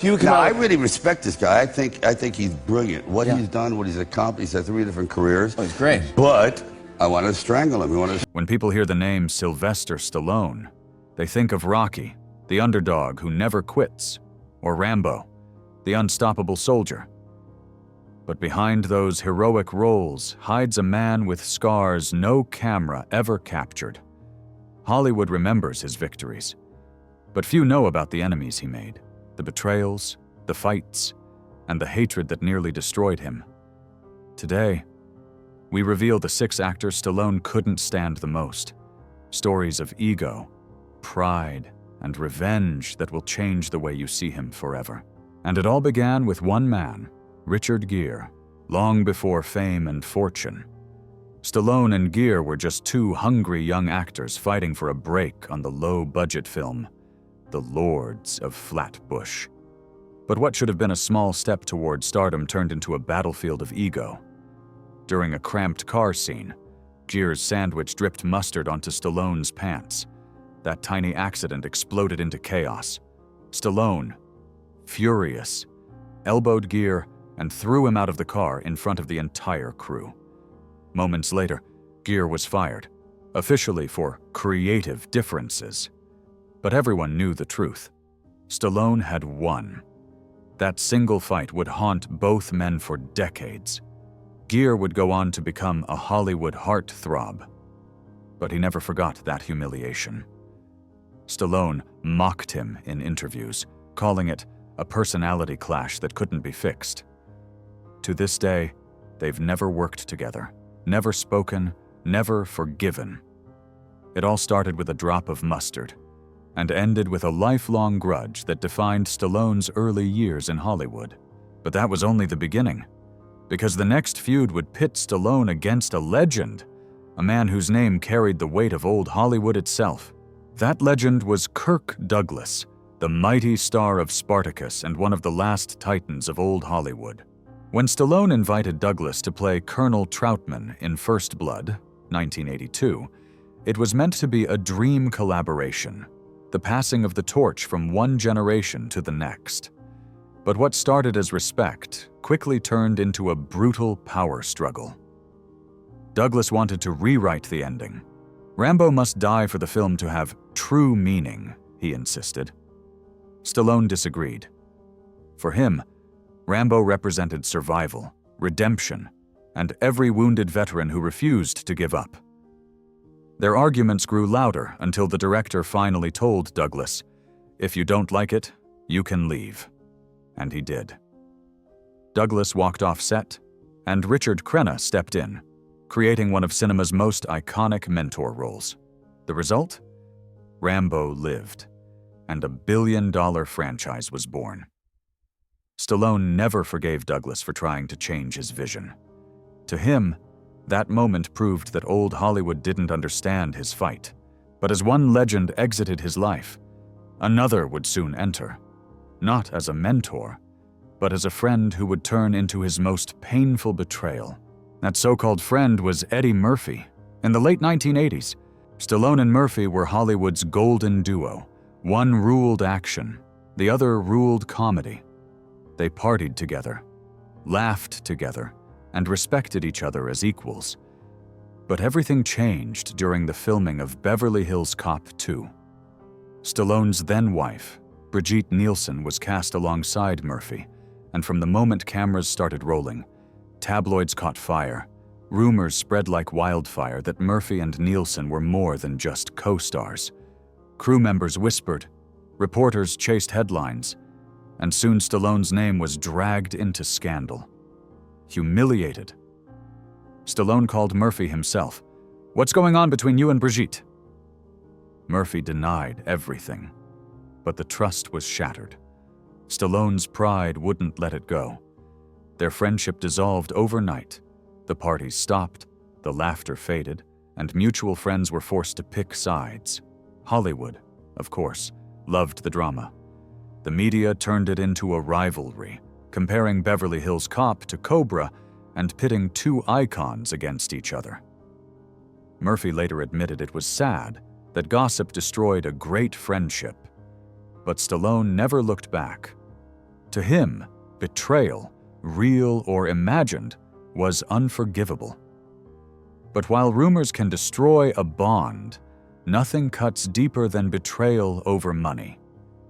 No, I really respect this guy. I think he's brilliant. What he's done, what he's accomplished, he's had 3 different careers. Oh, he's great. But I want to strangle him. When people hear the name Sylvester Stallone, they think of Rocky, the underdog who never quits, or Rambo, the unstoppable soldier. But behind those heroic roles hides a man with scars no camera ever captured. Hollywood remembers his victories, but few know about the enemies he made, the betrayals, the fights, and the hatred that nearly destroyed him. Today, we reveal the 6 actors Stallone couldn't stand the most. Stories of ego, pride, and revenge that will change the way you see him forever. And it all began with one man, Richard Gere, long before fame and fortune. Stallone and Gere were just 2 hungry young actors fighting for a break on the low-budget film, The Lords of Flatbush. But what should have been a small step toward stardom turned into a battlefield of ego. During a cramped car scene, Gere's sandwich dripped mustard onto Stallone's pants. That tiny accident exploded into chaos. Stallone, furious, elbowed Gere and threw him out of the car in front of the entire crew. Moments later, Gere was fired, officially for creative differences. But everyone knew the truth. Stallone had won. That single fight would haunt both men for decades. Gere would go on to become a Hollywood heartthrob. But he never forgot that humiliation. Stallone mocked him in interviews, calling it a personality clash that couldn't be fixed. To this day, they've never worked together, never spoken, never forgiven. It all started with a drop of mustard, and ended with a lifelong grudge that defined Stallone's early years in Hollywood. But that was only the beginning, because the next feud would pit Stallone against a legend, a man whose name carried the weight of old Hollywood itself. That legend was Kirk Douglas, the mighty star of Spartacus and one of the last titans of old Hollywood. When Stallone invited Douglas to play Colonel Troutman in First Blood, 1982, it was meant to be a dream collaboration, the passing of the torch from one generation to the next. But what started as respect quickly turned into a brutal power struggle. Douglas wanted to rewrite the ending. Rambo must die for the film to have true meaning, he insisted. Stallone disagreed. For him, Rambo represented survival, redemption, and every wounded veteran who refused to give up. Their arguments grew louder until the director finally told Douglas, "If you don't like it, you can leave." And he did. Douglas walked off set, and Richard Crenna stepped in, creating one of cinema's most iconic mentor roles. The result? Rambo lived, and a billion-dollar franchise was born. Stallone never forgave Douglas for trying to change his vision. To him, that moment proved that old Hollywood didn't understand his fight. But as one legend exited his life, another would soon enter, not as a mentor, but as a friend who would turn into his most painful betrayal. That so-called friend was Eddie Murphy. In the late 1980s, Stallone and Murphy were Hollywood's golden duo. One ruled action, the other ruled comedy. They partied together, laughed together, and respected each other as equals. But everything changed during the filming of Beverly Hills Cop 2. Stallone's then-wife, Brigitte Nielsen, was cast alongside Murphy, and from the moment cameras started rolling, tabloids caught fire. Rumors spread like wildfire that Murphy and Nielsen were more than just co-stars. Crew members whispered, reporters chased headlines, and soon Stallone's name was dragged into scandal. Humiliated, Stallone called Murphy himself. "What's going on between you and Brigitte?" Murphy denied everything, but the trust was shattered. Stallone's pride wouldn't let it go. Their friendship dissolved overnight. The parties stopped, the laughter faded, and mutual friends were forced to pick sides. Hollywood, of course, loved the drama. The media turned it into a rivalry, comparing Beverly Hills Cop to Cobra and pitting 2 icons against each other. Murphy later admitted it was sad that gossip destroyed a great friendship. But Stallone never looked back. To him, betrayal, real or imagined, was unforgivable. But while rumors can destroy a bond, nothing cuts deeper than betrayal over money.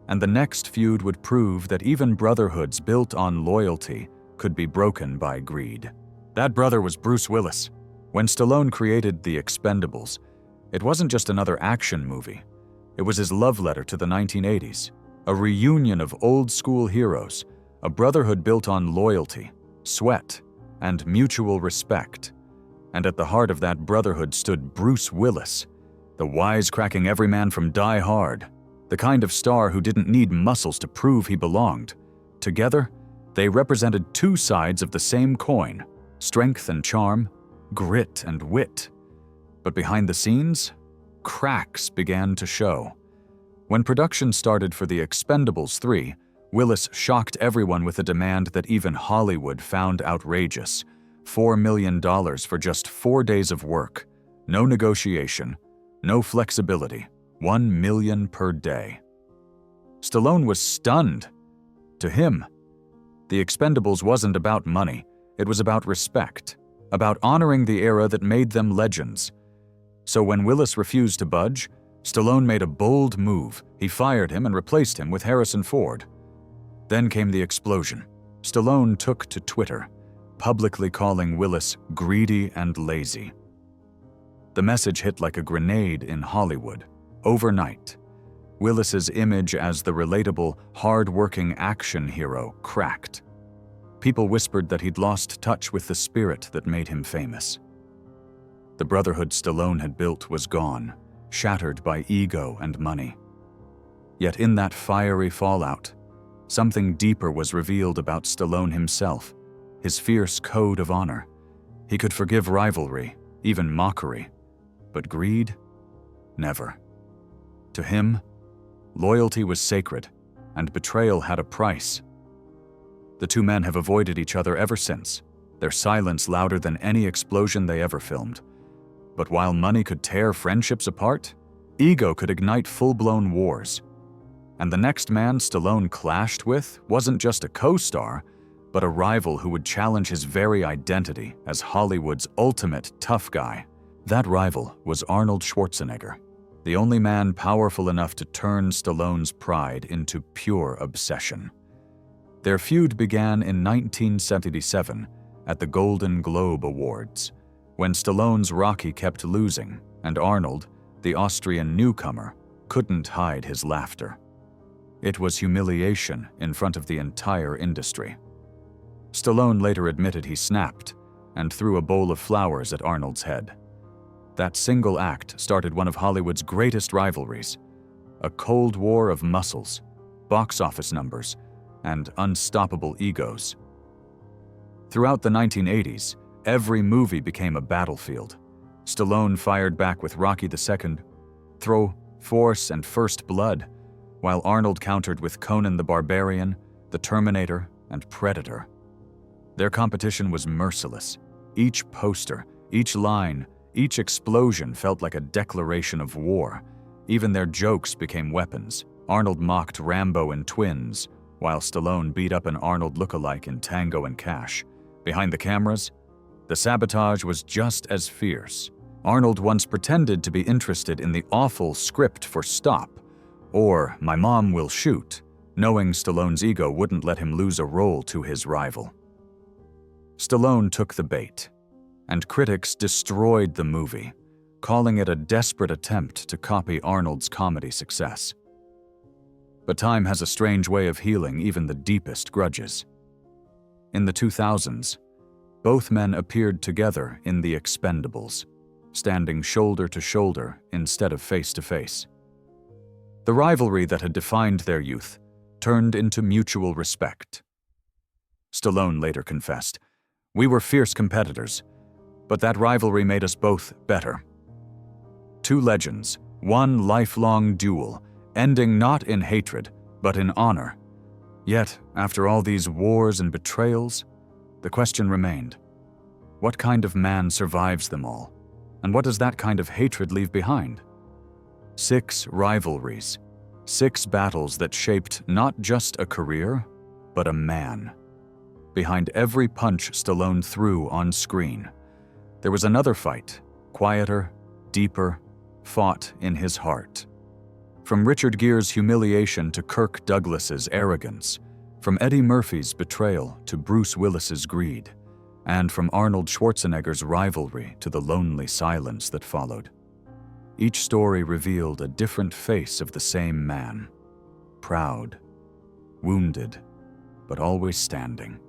And the next feud would prove that even brotherhoods built on loyalty could be broken by greed. That brother was Bruce Willis. When Stallone created The Expendables, it wasn't just another action movie. It was his love letter to the 1980s, a reunion of old-school heroes, a brotherhood built on loyalty, sweat, and mutual respect. And at the heart of that brotherhood stood Bruce Willis, the wisecracking everyman from Die Hard, the kind of star who didn't need muscles to prove he belonged. Together, they represented two sides of the same coin, strength and charm, grit and wit. But behind the scenes, cracks began to show. When production started for The Expendables 3, Willis shocked everyone with a demand that even Hollywood found outrageous: $4 million for just 4 days of work, no negotiation, no flexibility, $1 million per day. Stallone was stunned. To him, The Expendables wasn't about money, it was about respect, about honoring the era that made them legends. So when Willis refused to budge, Stallone made a bold move. He fired him and replaced him with Harrison Ford. Then came the explosion. Stallone took to Twitter, publicly calling Willis greedy and lazy. The message hit like a grenade in Hollywood. Overnight, Willis's image as the relatable, hard-working action hero cracked. People whispered that he'd lost touch with the spirit that made him famous. The brotherhood Stallone had built was gone, shattered by ego and money. Yet in that fiery fallout, something deeper was revealed about Stallone himself, his fierce code of honor. He could forgive rivalry, even mockery, but greed? Never. To him, loyalty was sacred, and betrayal had a price. The two men have avoided each other ever since, their silence louder than any explosion they ever filmed. But while money could tear friendships apart, ego could ignite full-blown wars. And the next man Stallone clashed with wasn't just a co-star, but a rival who would challenge his very identity as Hollywood's ultimate tough guy. That rival was Arnold Schwarzenegger, the only man powerful enough to turn Stallone's pride into pure obsession. Their feud began in 1977 at the Golden Globe Awards, when Stallone's Rocky kept losing and Arnold, the Austrian newcomer, couldn't hide his laughter. It was humiliation in front of the entire industry. Stallone later admitted he snapped and threw a bowl of flowers at Arnold's head. That single act started one of Hollywood's greatest rivalries, a Cold War of muscles, box office numbers, and unstoppable egos. Throughout the 1980s, every movie became a battlefield. Stallone fired back with Rocky II, Throw, Force, and First Blood, while Arnold countered with Conan the Barbarian, The Terminator, and Predator. Their competition was merciless. Each poster, each line, each explosion felt like a declaration of war. Even their jokes became weapons. Arnold mocked Rambo in Twins, while Stallone beat up an Arnold lookalike in Tango and Cash. Behind the cameras, the sabotage was just as fierce. Arnold once pretended to be interested in the awful script for Stop, or My Mom Will Shoot, knowing Stallone's ego wouldn't let him lose a role to his rival. Stallone took the bait, and critics destroyed the movie, calling it a desperate attempt to copy Arnold's comedy success. But time has a strange way of healing even the deepest grudges. In the 2000s, both men appeared together in The Expendables, standing shoulder to shoulder instead of face to face. The rivalry that had defined their youth turned into mutual respect. Stallone later confessed, "We were fierce competitors, but that rivalry made us both better." Two legends, one lifelong duel, ending not in hatred, but in honor. Yet, after all these wars and betrayals, the question remained, what kind of man survives them all? And what does that kind of hatred leave behind? 6 rivalries, 6 battles that shaped not just a career, but a man. Behind every punch Stallone threw on screen, there was another fight, quieter, deeper, fought in his heart. From Richard Gere's humiliation to Kirk Douglas's arrogance, from Eddie Murphy's betrayal to Bruce Willis's greed, and from Arnold Schwarzenegger's rivalry to the lonely silence that followed. Each story revealed a different face of the same man. Proud, wounded, but always standing.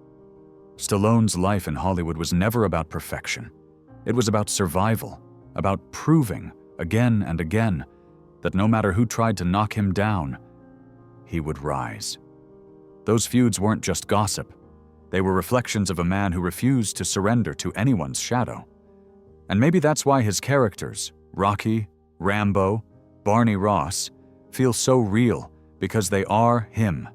Stallone's life in Hollywood was never about perfection. It was about survival, about proving, again and again, that no matter who tried to knock him down, he would rise. Those feuds weren't just gossip. They were reflections of a man who refused to surrender to anyone's shadow. And maybe that's why his characters, Rocky, Rambo, Barney Ross, feel so real, because they are him.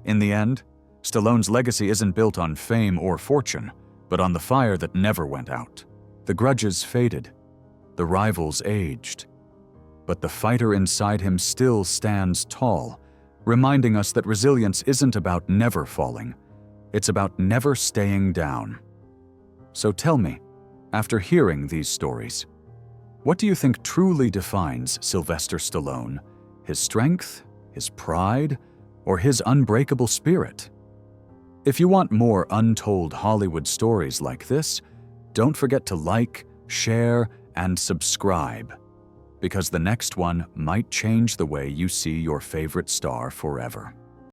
In the end, Stallone's legacy isn't built on fame or fortune, but on the fire that never went out. The grudges faded, the rivals aged, but the fighter inside him still stands tall, reminding us that resilience isn't about never falling, it's about never staying down. So tell me, after hearing these stories, what do you think truly defines Sylvester Stallone? His strength, his pride, or his unbreakable spirit? If you want more untold Hollywood stories like this, don't forget to like, share, and subscribe, because the next one might change the way you see your favorite star forever.